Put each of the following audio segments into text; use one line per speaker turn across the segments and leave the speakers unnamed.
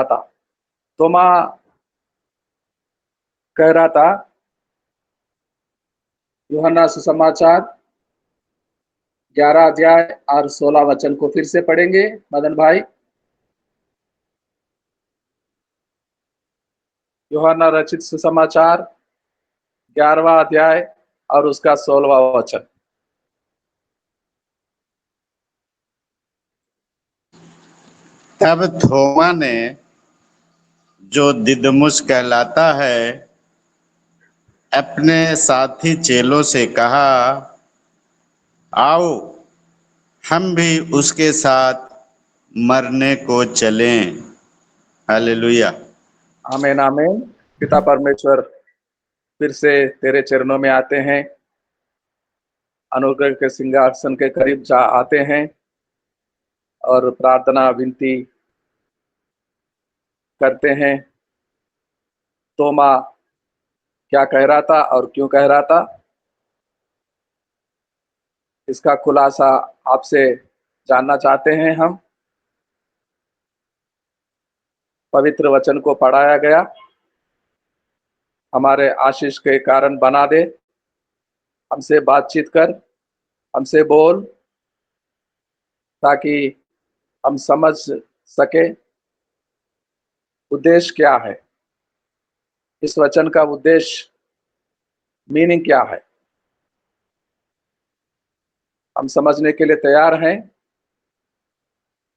था। तोमा कह रहा था, यूहन्ना सुसमाचार 11 अध्याय और 16 वचन को फिर से पढ़ेंगे मदन भाई। यूहन्ना रचित सुसमाचार 11वां अध्याय और उसका 16वां वचन।
तब थोमा ने, जो दिदमुस कहलाता है, अपने साथी चेलों से कहा, आओ हम भी उसके साथ मरने को चलें। हालेलुया।
आमीन आमीन। पिता परमेश्वर, फिर से तेरे चरणों में आते हैं, अनुग्रह के सिंहासन के करीब जा आते हैं और प्रार्थना विनती करते हैं। तोमा क्या कह रहा था और क्यों कह रहा था, इसका खुलासा आपसे जानना चाहते हैं हम। पवित्र वचन को पढ़ाया गया, हमारे आशीष के कारण बना दे। हमसे बातचीत कर, हमसे बोल, ताकि हम समझ सके उद्देश्य क्या है, इस वचन का उद्देश्य, मीनिंग क्या है। हम समझने के लिए तैयार हैं,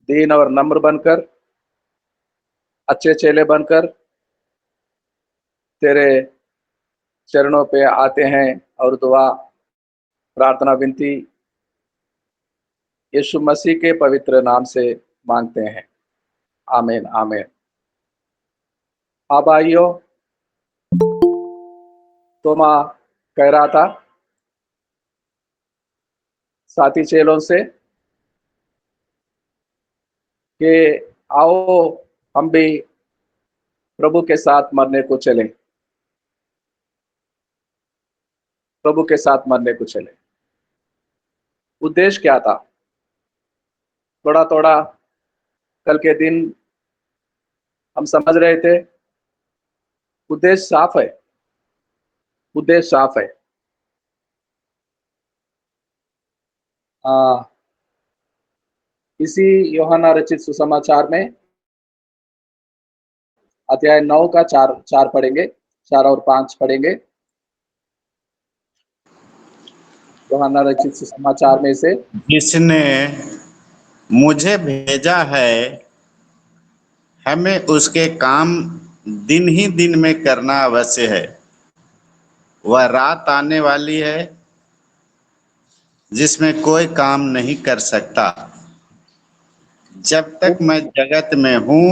दीन और नम्र बनकर, अच्छे चेले बनकर तेरे चरणों पे आते हैं और दुआ प्रार्थना विनती यीशु मसीह के पवित्र नाम से मांगते हैं। आमीन आमीन। हाँ भाइयों, तोमा कह रहा था साथी चेलों से कि आओ हम भी प्रभु के साथ मरने को चलें, प्रभु के साथ मरने को चलें। उद्देश्य क्या था? थोड़ा थोड़ा कल के दिन हम समझ रहे थे। उद्देश्य साफ है, उद्देश्य साफ है। इसी यूहन्ना रचित सुसमाचार में अध्याय 9 का 4 पढ़ेंगे, 4 और 5 पढ़ेंगे। यूहन्ना रचित सुसमाचार में से,
जिसने मुझे भेजा है, हमें उसके काम दिन ही दिन में करना अवश्य है। वह रात आने वाली है जिसमें कोई काम नहीं कर सकता। जब तक मैं जगत में हूँ,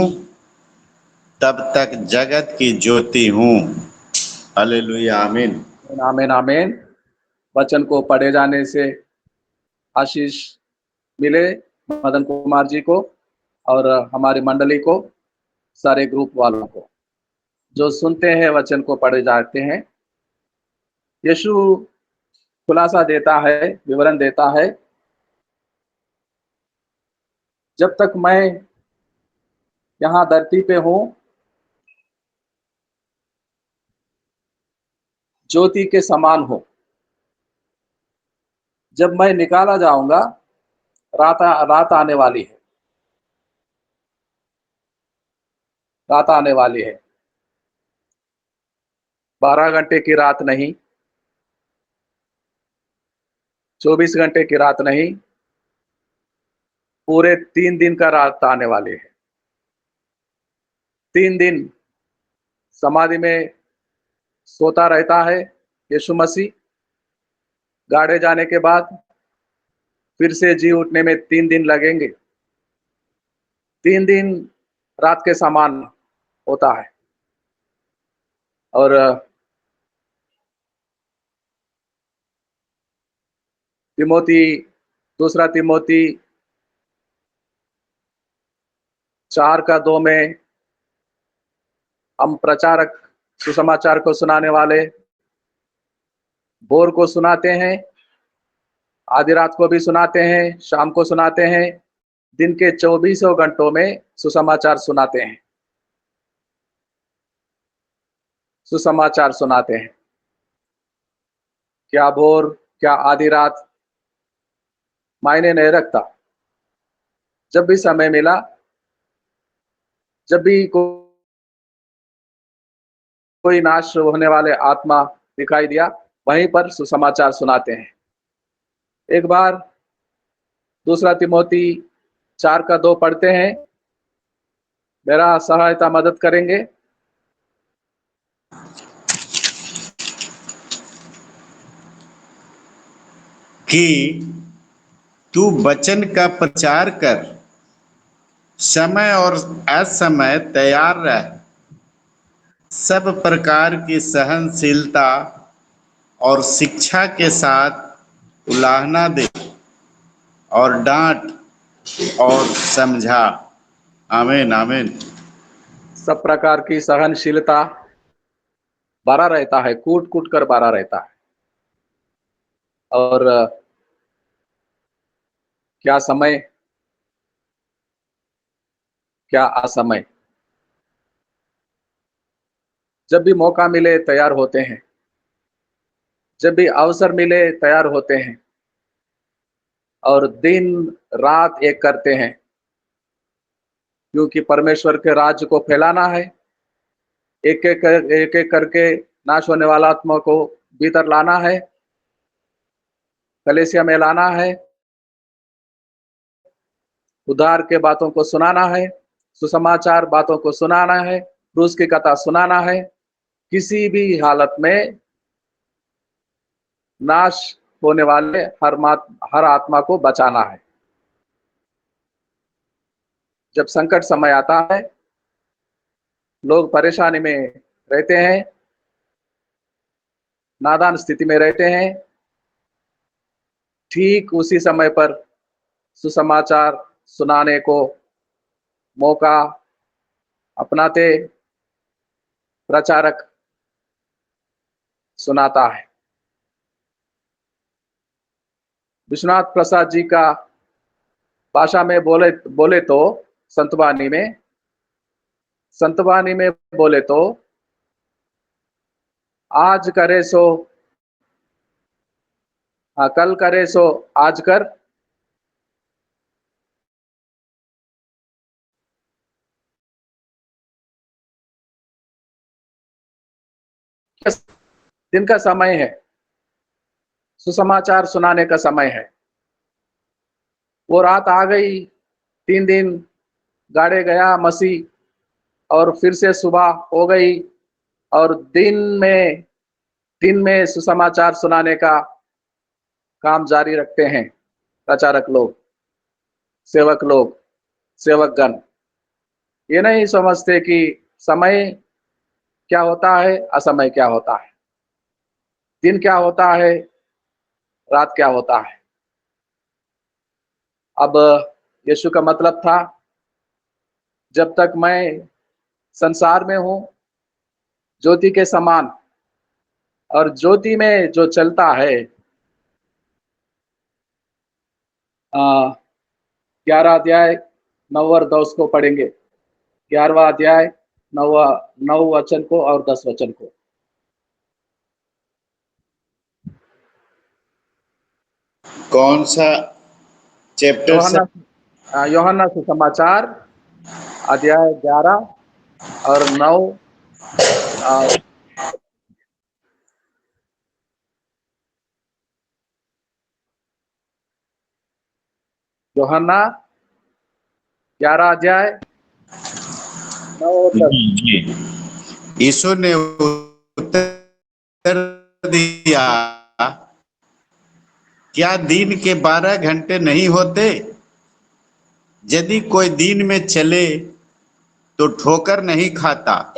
तब तक जगत की ज्योति हूँ। हालेलुया। आमीन
आमीन आमीन। वचन को पढ़े जाने से आशीष मिले मदन कुमार जी को और हमारी मंडली को, सारे ग्रुप वालों को जो सुनते हैं, वचन को पढ़े जाते हैं। यीशु खुलासा देता है, विवरण देता है, जब तक मैं यहाँ धरती पे हूँ, ज्योति के समान हो। जब मैं निकाला जाऊंगा, रात आने वाली है, रात आने वाली है। 12 घंटे की रात नहीं, 24 घंटे की रात नहीं, पूरे 3 दिन का रात आने वाली है। 3 दिन समाधि में सोता रहता है यीशु मसीह। गाड़े जाने के बाद फिर से जी उठने में 3 दिन लगेंगे। 3 दिन रात के समान होता है। और तिमोथी, दूसरा तिमोथी 4 का 2 में हम प्रचारक, सुसमाचार को सुनाने वाले भोर को सुनाते हैं, आधी रात को भी सुनाते हैं, शाम को सुनाते हैं, दिन के 24 घंटों में सुसमाचार सुनाते हैं। सुसमाचार सुनाते हैं। क्या भोर, क्या आधी रात, मायने नहीं रखता। जब भी समय मिला, जब भी कोई नाश होने वाले आत्मा दिखाई दिया, वहीं पर सुसमाचार सुनाते हैं। एक बार दूसरा तिमोथी 4:2 पढ़ते हैं। मेरा सहायता मदद करेंगे।
कि तू वचन का प्रचार कर, समय और असमय तैयार रह, सब प्रकार की सहनशीलता और शिक्षा के साथ उलाहना दे और डांट और समझा। आमीन आमीन।
सब प्रकार की सहनशीलता बरा रहता है, कूट कूट कर बरा रहता है। और क्या समय, क्या असमय। जब भी मौका मिले तैयार होते हैं, जब भी अवसर मिले तैयार होते हैं, और दिन रात एक करते हैं, क्योंकि परमेश्वर के राज्य को फैलाना है। एक एक करके नाश होने वाला आत्मा को भीतर लाना है, कलीसिया में लाना है, उद्धार के बातों को सुनाना है, सुसमाचार बातों को सुनाना है, क्रूस की कथा सुनाना है। किसी भी हालत में नाश होने वाले हर आत्मा को बचाना है। जब संकट समय आता है, लोग परेशानी में रहते हैं, नादान स्थिति में रहते हैं, ठीक उसी समय पर सुसमाचार सुनाने को मौका अपनाते प्रचारक सुनाता है। विश्वनाथ प्रसाद जी का भाषा में बोले तो संतवानी में बोले तो, आज करे सो कल करे सो आज कर, दिन का समय है, सुसमाचार सुनाने का समय है। वो रात आ गई, 3 दिन गाड़े गया मसीह, और फिर से सुबह हो गई, और दिन में सुसमाचार सुनाने का काम जारी रखते हैं प्रचारक लोग, सेवकगण। ये नहीं समझते कि समय क्या होता है, असमय क्या होता है, दिन क्या होता है, रात क्या होता है। अब यीशु का मतलब था, जब तक मैं संसार में हूं, ज्योति के समान, और ज्योति में जो चलता है, 11 अध्याय 9 और 10 को पढ़ेंगे। 11वां अध्याय 9 वचन को और 10 वचन को।
कौन सा चैप्टर से?
यूहन्ना सुसमाचार अध्याय 11 और 9। यूहन्ना 11 अध्याय 9 और 10।
जी। यीशु ने उत्तर दिया, क्या दिन के 12 घंटे नहीं होते? यदि कोई दिन में चले तो ठोकर नहीं खाता,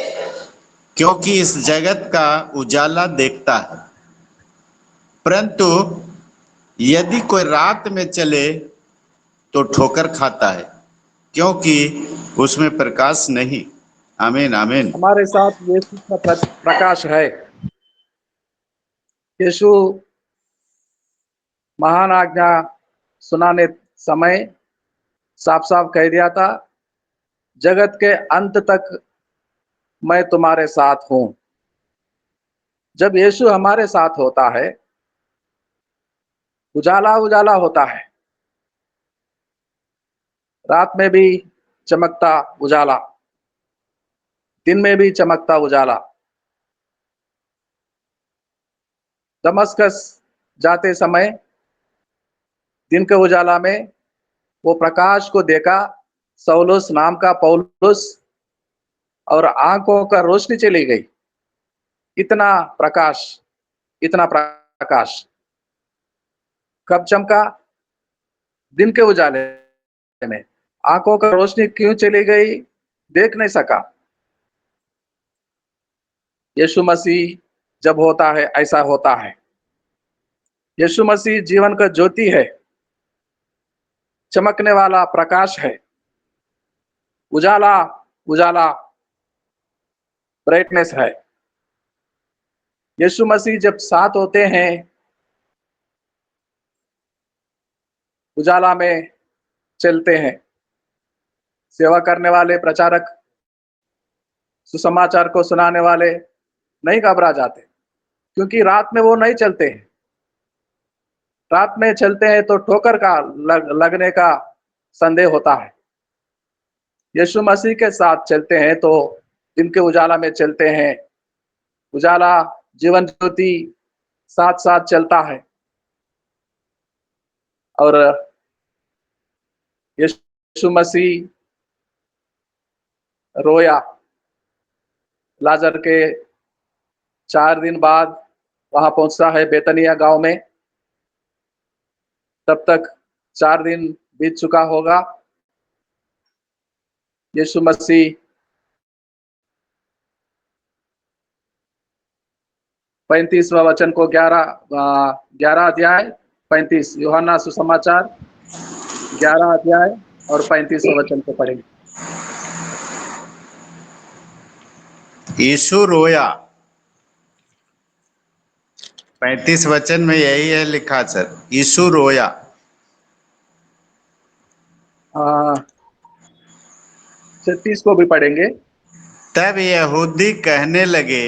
क्योंकि इस जगत का उजाला देखता है। परंतु यदि कोई रात में चले तो ठोकर खाता है, क्योंकि उसमें प्रकाश नहीं। आमीन आमीन।
हमारे साथ यीशु का प्रकाश है। यीशु महान आज्ञा सुनाने समय साफ साफ कह दिया था, जगत के अंत तक मैं तुम्हारे साथ हूं। जब यीशु हमारे साथ होता है, उजाला उजाला होता है, रात में भी चमकता उजाला, दिन में भी चमकता उजाला। दमस्कस जाते समय दिन के उजाला में वो प्रकाश को देखा, सौलुस नाम का पौलुस, और आंखों का रोशनी चली गई। इतना प्रकाश, इतना प्रकाश कब चमका? दिन के उजाले में। आंखों का रोशनी क्यों चली गई? देख नहीं सका। यीशु मसीह जब होता है ऐसा होता है। यीशु मसीह जीवन का ज्योति है, चमकने वाला प्रकाश है, उजाला उजाला ब्राइटनेस है। यीशु मसीह जब साथ होते हैं, उजाला में चलते हैं। सेवा करने वाले प्रचारक, सुसमाचार को सुनाने वाले नहीं घबरा जाते, क्योंकि रात में वो नहीं चलते हैं। रात में चलते हैं तो ठोकर का लगने का संदेह होता है। यीशु मसीह के साथ चलते हैं तो दिन के उजाला में चलते हैं। उजाला, जीवन ज्योति साथ साथ चलता है। और यीशु मसीह रोया। लाजर के 4 दिन बाद वहां पहुंचता है बेतनिया गांव में। तब तक 4 दिन बीत चुका होगा। यीशु मसीह 35वां वचन को 11 अध्याय 35, यूहन्ना सुसमाचार 11 अध्याय और 35वां वचन को पढ़ेंगे।
यीशु रोया। 35 वचन में यही है लिखा सर, यीशु रोया।
36 को भी पढ़ेंगे।
तब यहूदी कहने लगे,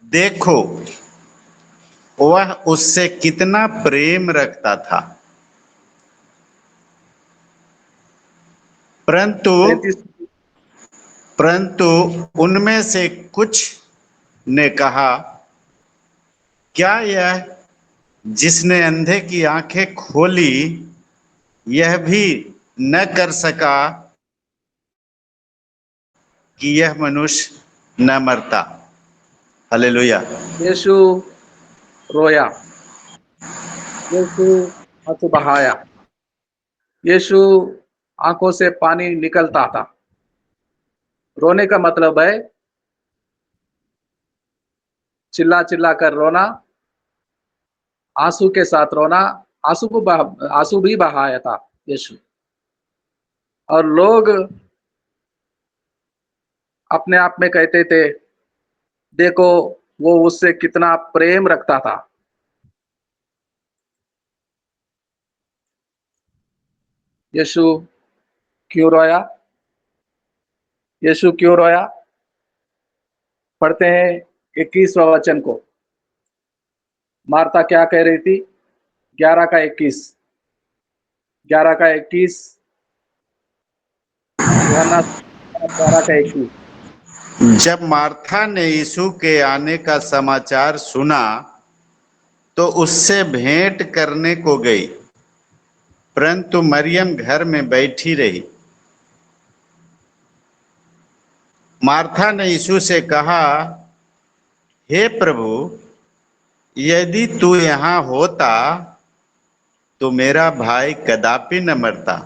देखो वह उससे कितना प्रेम रखता था। परंतु
33।
परंतु उनमें से कुछ ने कहा, क्या यह जिसने अंधे की आंखें खोली यह भी न कर सका कि यह मनुष्य न मरता? हालेलुया।
यीशु रोया, यीशु आंसू बहाया, यीशु आंखों से पानी निकलता था। रोने का मतलब है चिल्ला चिल्ला कर रोना, आंसू के साथ रोना। आंसू भी बहाया था यीशु। और लोग अपने आप में कहते थे, देखो वो उससे कितना प्रेम रखता था। यीशु क्यों रोया? यीशु क्यों रोया? पढ़ते हैं 21वां वचन को। मार्ता क्या कह रही थी? 11 का 21, 11 का 21, यूहन्ना 11 का 21।
जब मार्था ने यीशु के आने का समाचार सुना तो उससे भेंट करने को गई, परंतु मरियम घर में बैठी रही। मार्था ने यीशु से कहा, हे प्रभु, यदि तू यहाँ होता तो मेरा भाई कदापि न मरता।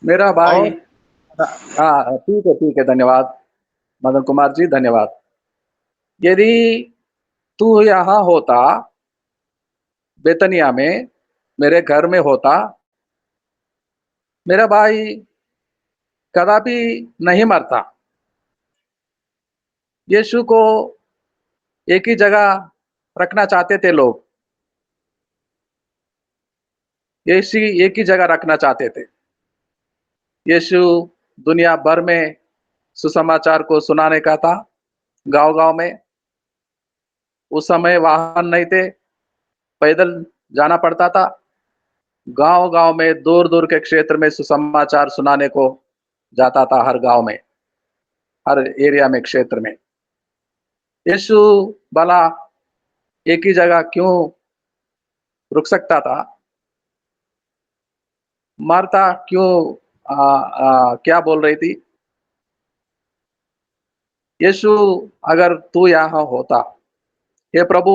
मेरा भाई,
और
हाँ ठीक है, धन्यवाद मदन कुमार जी, धन्यवाद। यदि तू यहाँ होता, बेतनिया में मेरे घर में होता, मेरा भाई कदापि नहीं मरता। यीशु को एक ही जगह रखना चाहते थे लोग। यीशु एक ही जगह रखना चाहते थे। यीशु दुनिया भर में सुसमाचार को सुनाने का था, गांव गांव में। उस समय वाहन नहीं थे, पैदल जाना पड़ता था। गांव-गांव में, दूर-दूर के क्षेत्र में सुसमाचार सुनाने को जाता था, हर गांव में, हर एरिया में, क्षेत्र में। यीशु भला एक ही जगह क्यों रुक सकता था? मार्था क्यों क्या बोल रही थी? यीशु, अगर तू यहाँ होता, हे प्रभु,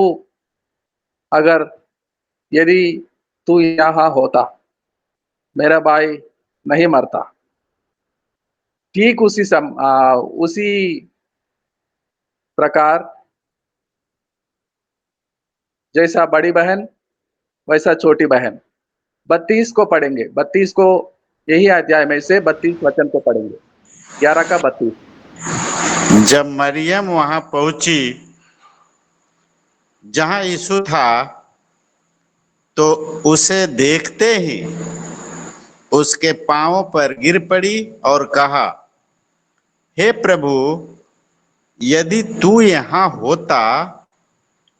अगर यदि तू यहाँ होता, मेरा भाई नहीं मरता। ठीक उसी प्रकार जैसा बड़ी बहन वैसा छोटी बहन। 32 को पढ़ेंगे, 32 को, यही अध्याय में से 32 वचन को पढ़ेंगे, 11 का 32।
जब मरियम वहां पहुंची जहां यीशु था, तो उसे देखते ही उसके पांवों पर गिर पड़ी और कहा, हे प्रभु, यदि तू यहाँ होता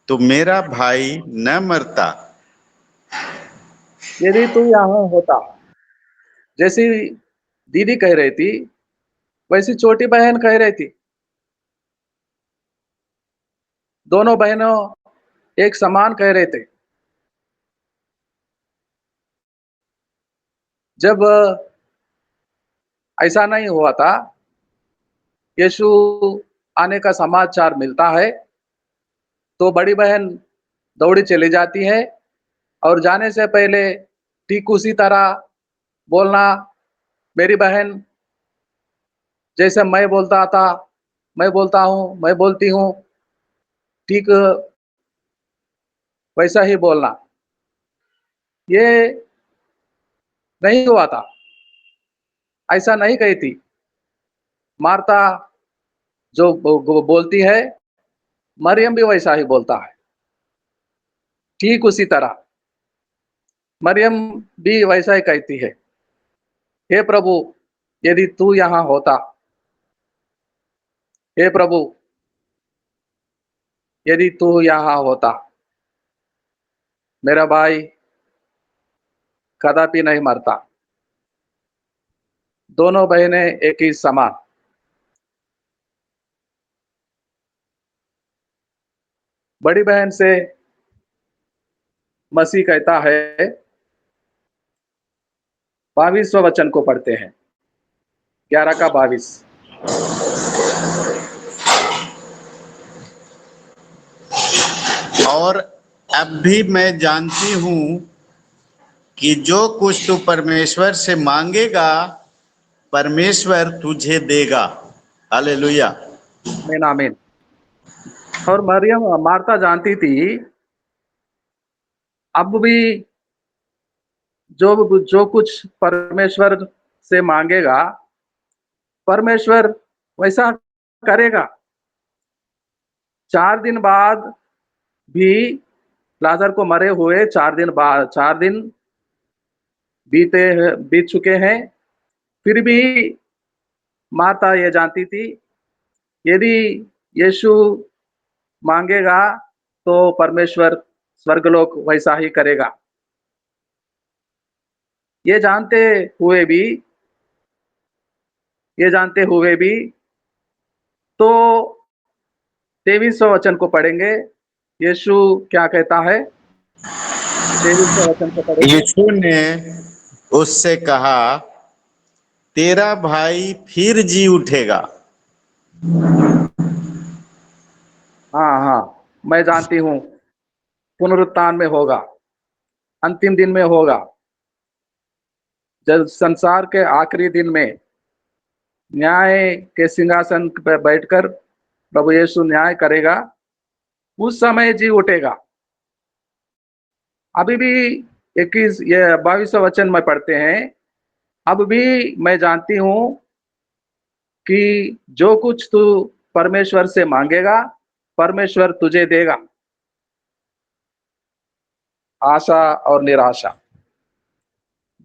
तो मेरा भाई न मरता।
यदि तू यहाँ होता, जैसी दीदी कह रही थी, वैसी छोटी बहन कह रही थी। दोनों बहनों एक समान कह रहे थे। जब ऐसा नहीं हुआ था, यीशु आने का समाचार मिलता है, तो बड़ी बहन दौड़ी चली जाती है और जाने से पहले ठीक उसी तरह बोलना, मेरी बहन, जैसे मैं बोलता था, मैं बोलता हूँ, मैं बोलती हूँ, ठीक वैसा ही बोलना। ये नहीं हुआ था, ऐसा नहीं कही थी। मार्ता जो बोलती है, मरियम भी वैसा ही बोलता है, ठीक उसी तरह। मरियम भी वैसा ही कहती है, हे प्रभु, यदि तू यहाँ होता, हे प्रभु, यदि तू यहाँ होता, मेरा भाई कदापि नहीं मरता। दोनों बहनें एक ही समान। बड़ी बहन से मसीह कहता है, 22वें वचन को पढ़ते हैं, 11 का 22।
और अब भी मैं जानती हूं कि जो कुछ तू परमेश्वर से मांगेगा, परमेश्वर तुझे देगा। हालेलुया।
आमीन, आमीन। और मरियम, मार्ता जानती थी, अब भी जो कुछ परमेश्वर से मांगेगा, परमेश्वर वैसा करेगा। 4 दिन बाद भी, लाजर को मरे हुए 4 दिन बाद, 4 दिन बीत चुके हैं, फिर भी माता ये जानती थी, यदि यीशु मांगेगा तो परमेश्वर स्वर्गलोक वैसा ही करेगा। ये जानते हुए भी, ये जानते हुए भी, तो 23वें वचन को पढ़ेंगे। यीशु क्या कहता है? 23वें वचन को पढ़ेंगे।
यीशु ने उससे कहा, तेरा भाई फिर जी उठेगा।
हाँ, हाँ, मैं जानती हूँ, पुनरुत्थान में होगा, अंतिम दिन में होगा, जब संसार के आखिरी दिन में न्याय के सिंहासन पर बैठकर प्रभु यीशु न्याय करेगा, उस समय जी उठेगा। अभी भी 22वें वचन में पढ़ते हैं, अब भी मैं जानती हूँ कि जो कुछ तू परमेश्वर से मांगेगा, परमेश्वर तुझे देगा। आशा और निराशा,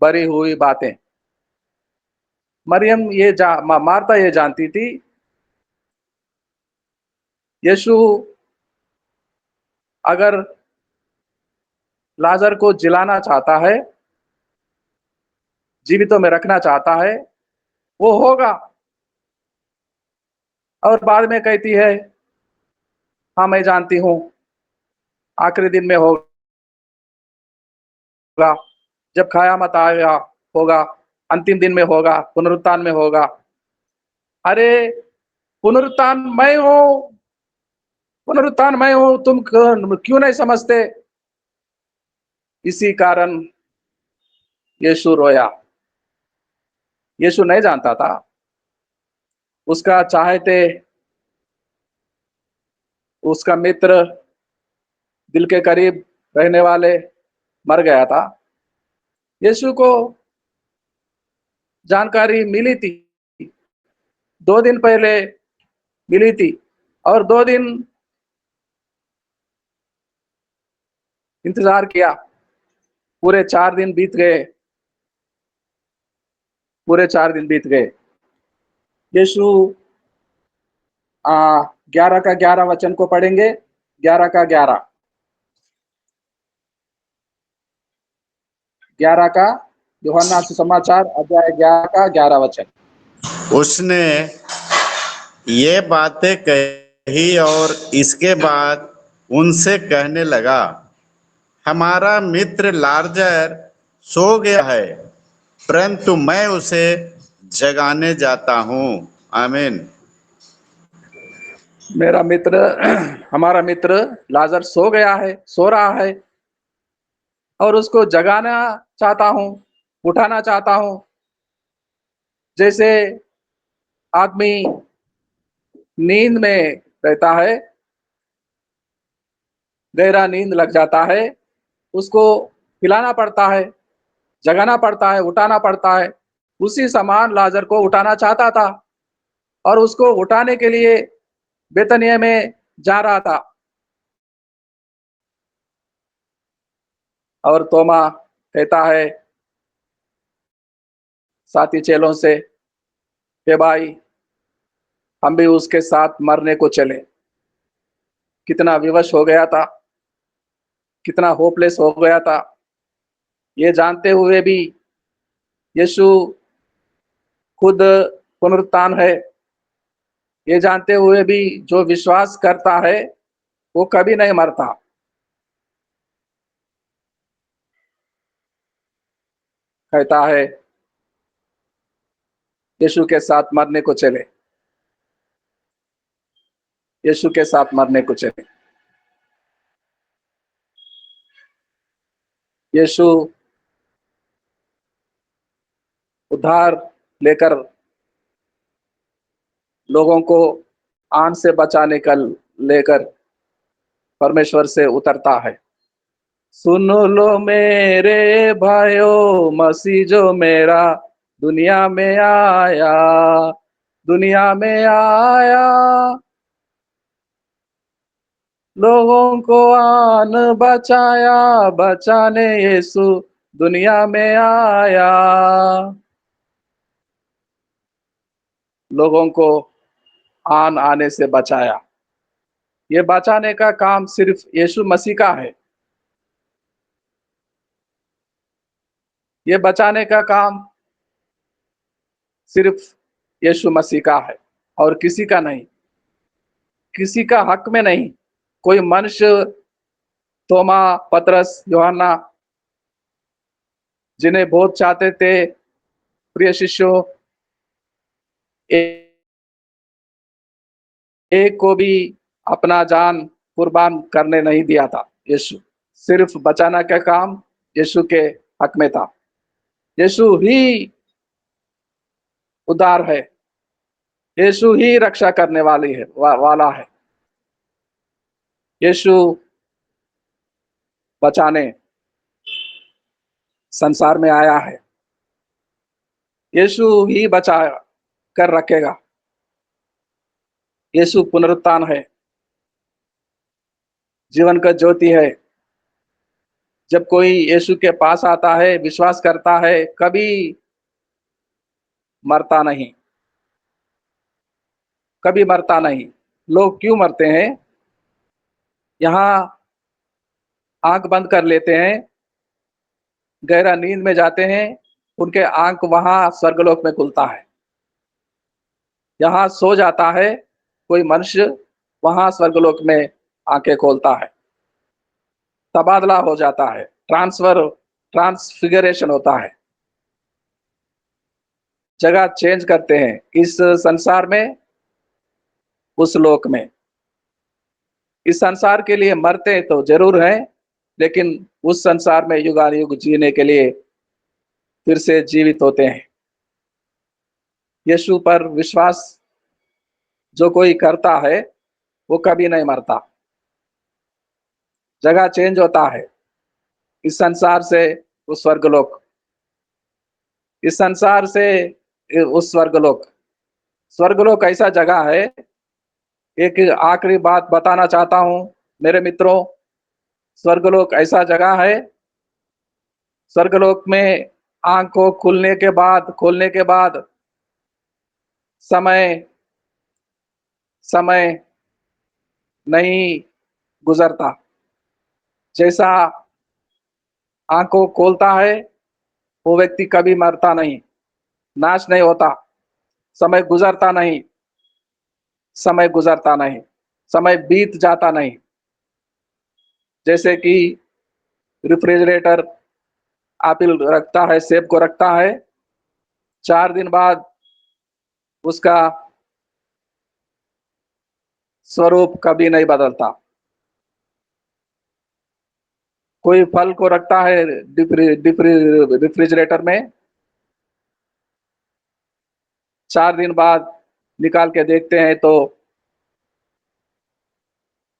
भरी हुई बातें। मरियम मार्ता ये जानती थी, यीशु अगर लाजर को जिलाना चाहता है, जीवितों में रखना चाहता है, वो होगा। और बाद में कहती है, हाँ मैं जानती हूँ, आखिरी दिन में होगा, जब कयामत आएगा होगा, अंतिम दिन में होगा, पुनरुत्थान में होगा। अरे पुनरुत्थान मैं हूँ, पुनरुत्थान मैं हूँ, तुम क्यों नहीं समझते? इसी कारण यीशु रोया। यीशु नहीं जानता था, उसका चाहते, उसका मित्र, दिल के करीब रहने वाले मर गया था। यीशु को जानकारी मिली थी, 2 दिन पहले मिली थी, और 2 दिन इंतजार किया। पूरे 4 दिन बीत गए, पूरे 4 दिन बीत गए। यीशु 11 का 11 वचन को पढ़ेंगे। 11 का 11, 11 का, यूहन्ना सुसमाचार अध्याय 11 का 11 वचन।
उसने ये बातें कही और इसके बाद उनसे कहने लगा, हमारा मित्र लाजर सो गया है, परंतु मैं उसे जगाने जाता हूँ। आमीन।
मेरा मित्र, हमारा मित्र लाजर सो गया है, सो रहा है, और उसको जगाना चाहता हूँ, उठाना चाहता हूँ। जैसे आदमी नींद में रहता है, गहरा नींद लग जाता है, उसको हिलाना पड़ता है, जगाना पड़ता है, उठाना पड़ता है। उसी समान लाजर को उठाना चाहता था, और उसको उठाने के लिए बेतनिया में जा रहा था। और तोमा कहता है साथी चेलों से, हे भाई, हम भी उसके साथ मरने को चले। कितना विवश हो गया था, कितना होपलेस हो गया था। ये जानते हुए भी यीशु खुद पुनरुत्थान है, ये जानते हुए भी जो विश्वास करता है वो कभी नहीं मरता। कहता है यीशु के साथ मरने को चले, यीशु के साथ मरने को चले। यीशु उद्धार लेकर लोगों को आन से बचाने का लेकर परमेश्वर से उतरता है। सुन लो मेरे भाइयों, मसीह जो मेरा दुनिया में आया, दुनिया में आया, लोगों को आन बचाया, बचाने यीशु दुनिया में आया। लोगों को आन आने से बचाया। ये बचाने का काम सिर्फ यीशु मसीह का है। ये बचाने का काम सिर्फ यीशु मसीह का है, और किसी का नहीं, किसी का हक में नहीं। कोई मनुष्य, तोमा, पतरस, यूहन्ना, जिन्हें बहुत चाहते थे प्रिय शिष्यों, एक को भी अपना जान कुर्बान करने नहीं दिया था। यीशु सिर्फ बचाना का काम यीशु के हक में था। यीशु ही उद्धार है, यीशु ही रक्षा करने वाली है, वाला है। यीशु बचाने संसार में आया है। यीशु ही बचा कर रखेगा। यीशु पुनरुत्थान है, जीवन का ज्योति है। जब कोई यीशु के पास आता है, विश्वास करता है, कभी मरता नहीं, कभी मरता नहीं। लोग क्यों मरते हैं? यहाँ आंख बंद कर लेते हैं, गहरा नींद में जाते हैं, उनके आंख वहां स्वर्गलोक में खुलता है। यहाँ सो जाता है कोई मनुष्य, वहां स्वर्गलोक में आंखें खोलता है। तबादला हो जाता है, ट्रांसफिगरेशन होता है, जगह चेंज करते हैं, इस संसार में उस लोक में। इस संसार के लिए मरते तो जरूर हैं, लेकिन उस संसार में युगानुयुग जीने के लिए फिर से जीवित होते हैं। यीशु पर विश्वास जो कोई करता है वो कभी नहीं मरता। जगह चेंज होता है, इस संसार से उस स्वर्गलोक, इस संसार से उस स्वर्गलोक। स्वर्गलोक ऐसा जगह है, एक आखिरी बात बताना चाहता हूं मेरे मित्रों। स्वर्गलोक ऐसा जगह है, स्वर्गलोक में आंख को खोलने के बाद समय समय नहीं गुजरता। जैसा आंख को खोलता है वो व्यक्ति कभी मरता नहीं, नाश नहीं होता, समय गुजरता नहीं, समय गुजरता नहीं, समय बीत जाता नहीं। जैसे कि रेफ्रिजरेटर एप्पल रखता है, सेब को रखता है, 4 दिन बाद उसका स्वरूप कभी नहीं बदलता। कोई फल को रखता है रेफ्रिजरेटर में, 4 दिन बाद निकाल के देखते हैं तो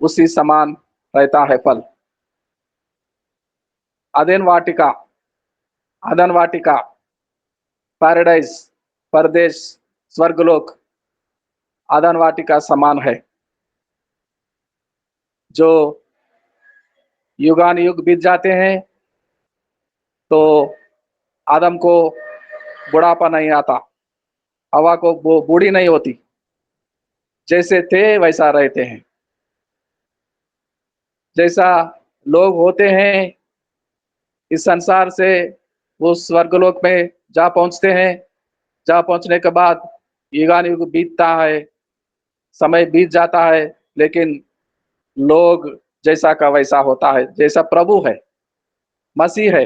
उसी समान रहता है फल। अदन वाटिका, अदन वाटिका, पैराडाइज, परदेश, स्वर्गलोक अदन वाटिका समान है। जो युगान युग बीत जाते हैं तो आदम को बुढ़ापा नहीं आता, हवा को बूढ़ी नहीं होती, जैसे थे वैसा रहते हैं। जैसा लोग होते हैं इस संसार से वो स्वर्गलोक में जा पहुंचते हैं, जा पहुंचने के बाद युगान युग बीतता है, समय बीत जाता है, लेकिन लोग जैसा का वैसा होता है। जैसा प्रभु है, मसीह है,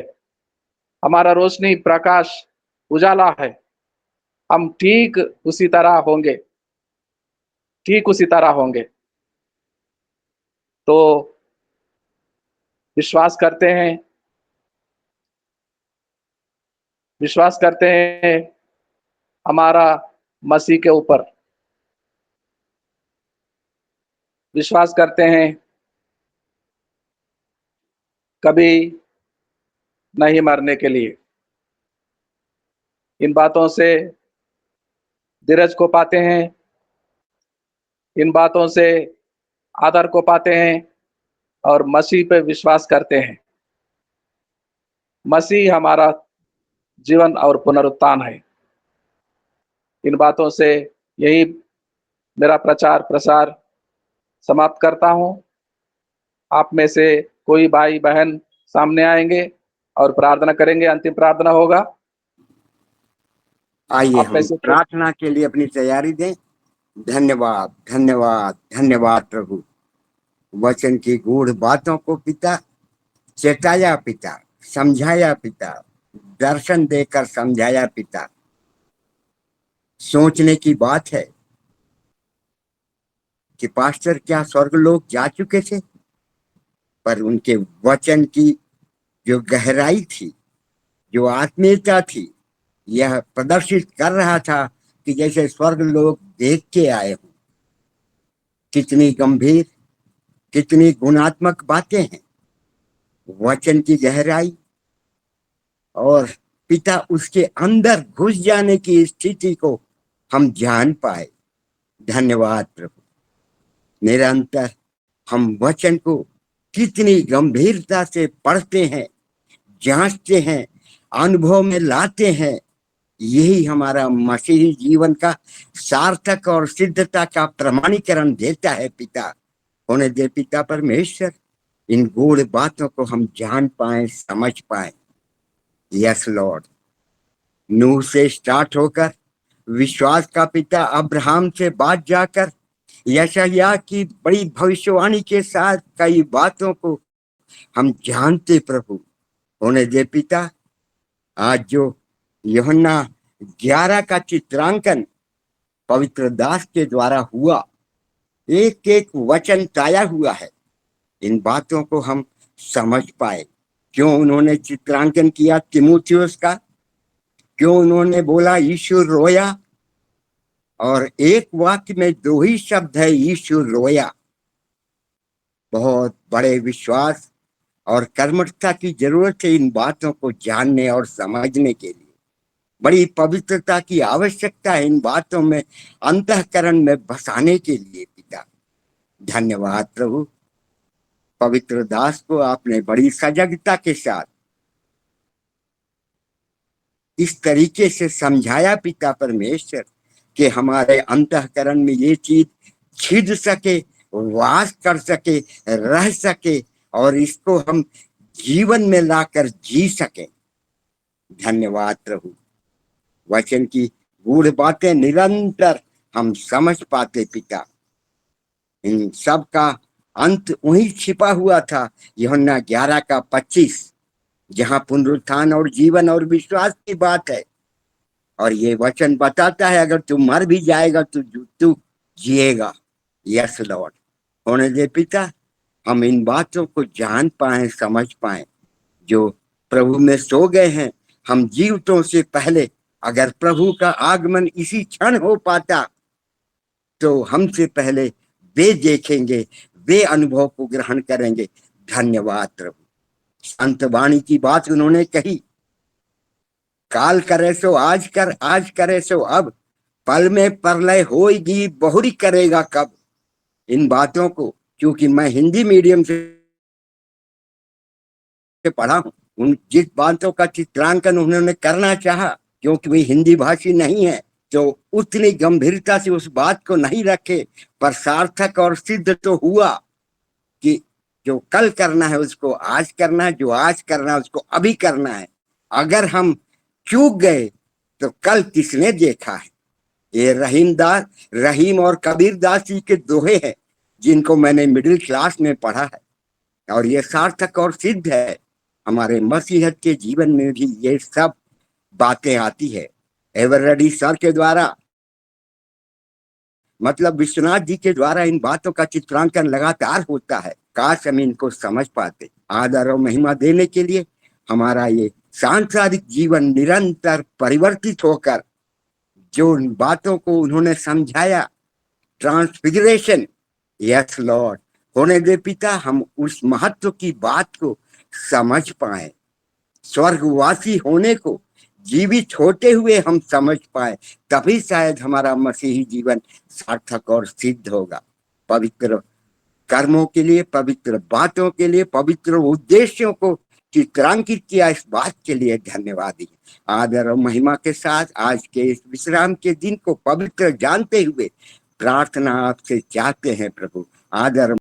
हमारा रोशनी, प्रकाश, उजाला है, हम ठीक उसी तरह होंगे, ठीक उसी तरह होंगे। तो विश्वास करते हैं, विश्वास करते हैं हमारा मसीह के ऊपर, विश्वास करते हैं कभी नहीं मरने के लिए। इन बातों से धीरज को पाते हैं, इन बातों से आदर को पाते हैं और मसीह पे विश्वास करते हैं। मसीह हमारा जीवन और पुनरुत्थान है। इन बातों से यही मेरा प्रचार प्रसार समाप्त करता हूं। आप में से कोई भाई बहन सामने आएंगे और प्रार्थना करेंगे, अंतिम प्रार्थना होगा।
आइए
आप में
हम
से
प्रार्थना के लिए अपनी तैयारी दें। धन्यवाद धन्यवाद धन्यवाद प्रभु, वचन की गूढ़ बातों को पिता चेताया, पिता समझाया, पिता दर्शन देकर समझाया। पिता सोचने की बात है कि पास्टर क्या स्वर्गलोक जा चुके थे, पर उनके वचन की जो गहराई थी, जो आत्मीयता थी, यह प्रदर्शित कर रहा था कि जैसे स्वर्गलोक देख के आए हों। कितनी गंभीर, कितनी गुणात्मक बातें हैं, वचन की गहराई और पिता उसके अंदर घुस जाने की स्थिति को हम जान पाए। धन्यवाद प्रभु। निरंतर हम वचन को कितनी गंभीरता से पढ़ते हैं, जांचते हैं, अनुभव में लाते हैं। यही हमारा मसीही जीवन का सार्थक और सिद्धता का प्रमाणीकरण देता है। पिता होने दे पिता परमेश्वर, इन गूढ़ बातों को हम जान पाए, समझ पाए। Yes Lord. नूह से स्टार्ट होकर विश्वास का पिता अब्राहम से बात जाकर यशायाह की बड़ी भविष्यवाणी के साथ कई बातों को हम जानते प्रभु होने दे पिता। आज जो यूहन्ना 11 का चित्रांकन पवित्र दास के द्वारा हुआ, एक एक वचन ताया हुआ है, इन बातों को हम समझ पाए। क्यों उन्होंने चित्रांकन किया तिमुथियुस का, क्यों उन्होंने बोला यीशु रोया, और एक वाक्य में 2 ही शब्द है, यीशु रोया। बहुत बड़े विश्वास और कर्मठता की जरूरत है इन बातों को जानने और समझने के लिए। बड़ी पवित्रता की आवश्यकता है इन बातों में अंतःकरण में बसाने के लिए पिता। धन्यवाद प्रभु। पवित्र दास को आपने बड़ी सजगता के साथ इस तरीके से समझाया पिता परमेश्वर कि हमारे अंतःकरण में ये चीज छिद सके, वास कर सके, रह सके और इसको हम जीवन में लाकर जी सके। धन्यवाद प्रभु। वचन की गूढ़ बातें निरंतर हम समझ पाते पिता। इन सब का अंत वही छिपा हुआ था यूहन्ना 11 का 25, जहां पुनरुत्थान और जीवन और विश्वास की बात है। और ये वचन बताता है अगर तू मर भी जाएगा तो तू जिएगा। Yes Lord. होने दे पिता हम इन बातों को जान पाए, समझ पाए। जो प्रभु में सो गए हैं, हम जीवितों से पहले अगर प्रभु का आगमन इसी क्षण हो पाता तो हमसे पहले वे देखेंगे, वे अनुभव को ग्रहण करेंगे। धन्यवाद प्रभु। संत वाणी की बात उन्होंने कही, काल करे सो आज कर, आज करे सो अब, पल में प्रलय होगी बहुरी करेगा कब। इन बातों को क्योंकि मैं हिंदी मीडियम से पढ़ा हूं, उन जिस बातों का चित्रांकन उन्होंने करना चाहा, क्योंकि वे हिंदी भाषी नहीं है तो उतनी गंभीरता से उस बात को नहीं रखे, पर सार्थक और सिद्ध तो हुआ कि जो कल करना है उसको आज करना है, जो आज करना है उसको अभी करना है। अगर हम चूक गए तो कल किसने देखा है। ये रहीम और कबीर दास जी के दोहे हैं जिनको मैंने मिडिल क्लास में पढ़ा है, और ये सार्थक और सिद्ध है। हमारे मसीहत के जीवन में भी ये सब बातें आती है। एवररेडी सर के द्वारा, मतलब विश्वनाथ जी के द्वारा इन बातों का चित्रांकन लगातार होता है। काश हम इनको समझ पाते। आदर और महिमा देने के लिए हमारा ये सांसारिक जीवन निरंतर परिवर्तित होकर जो बातों को उन्होंने समझाया, ट्रांसफिगरेशन, यस लॉर्ड, होने दे पिता हम उस महत्व की बात को समझ पाए। स्वर्गवासी होने को जीवित होते हुए हम समझ पाए, तभी शायद हमारा मसीही जीवन सार्थक और सिद्ध होगा। पवित्र कर्मों के लिए, पवित्र बातों के लिए, पवित्र उद्देश्यों को चित्रांकित किया, इस बात के लिए धन्यवाद। आदर और महिमा के साथ आज के इस विश्राम के दिन को पवित्र जानते हुए प्रार्थना आपसे चाहते हैं प्रभु। आदर